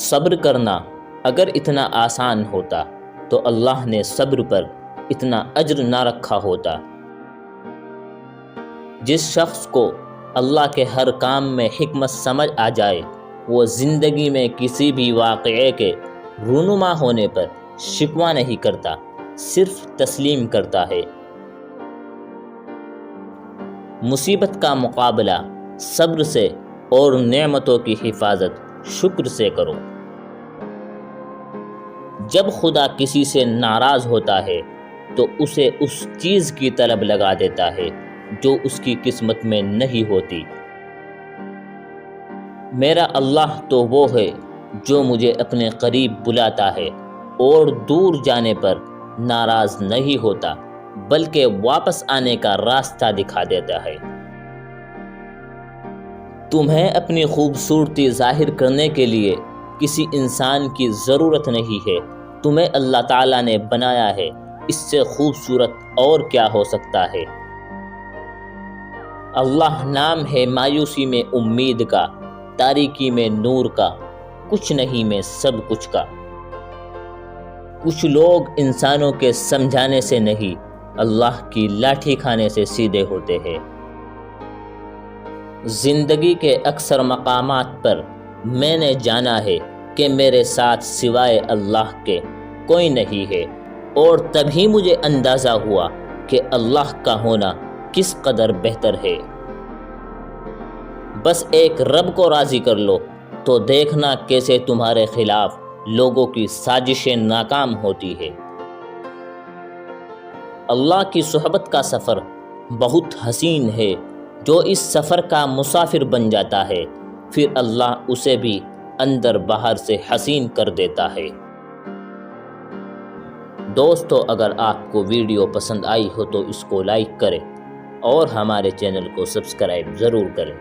صبر کرنا اگر اتنا آسان ہوتا تو اللہ نے صبر پر اتنا اجر نہ رکھا ہوتا۔ جس شخص کو اللہ کے ہر کام میں حکمت سمجھ آ جائے وہ زندگی میں کسی بھی واقعے کے رونما ہونے پر شکوہ نہیں کرتا، صرف تسلیم کرتا ہے۔ مصیبت کا مقابلہ صبر سے اور نعمتوں کی حفاظت شکر سے کرو۔ جب خدا کسی سے ناراض ہوتا ہے تو اسے اس چیز کی طلب لگا دیتا ہے جو اس کی قسمت میں نہیں ہوتی۔ میرا اللہ تو وہ ہے جو مجھے اپنے قریب بلاتا ہے اور دور جانے پر ناراض نہیں ہوتا بلکہ واپس آنے کا راستہ دکھا دیتا ہے۔ تمہیں اپنی خوبصورتی ظاہر کرنے کے لیے کسی انسان کی ضرورت نہیں ہے، تمہیں اللہ تعالیٰ نے بنایا ہے، اس سے خوبصورت اور کیا ہو سکتا ہے۔ اللہ نام ہے مایوسی میں امید کا، تاریکی میں نور کا، کچھ نہیں میں سب کچھ کا۔ کچھ لوگ انسانوں کے سمجھانے سے نہیں، اللہ کی لاٹھی کھانے سے سیدھے ہوتے ہیں۔ زندگی کے اکثر مقامات پر میں نے جانا ہے کہ میرے ساتھ سوائے اللہ کے کوئی نہیں ہے، اور تبھی مجھے اندازہ ہوا کہ اللہ کا ہونا کس قدر بہتر ہے۔ بس ایک رب کو راضی کر لو تو دیکھنا کیسے تمہارے خلاف لوگوں کی سازشیں ناکام ہوتی ہے۔ اللہ کی صحبت کا سفر بہت حسین ہے، جو اس سفر کا مسافر بن جاتا ہے پھر اللہ اسے بھی اندر باہر سے حسین کر دیتا ہے۔ دوستو، اگر آپ کو ویڈیو پسند آئی ہو تو اس کو لائک کریں اور ہمارے چینل کو سبسکرائب ضرور کریں۔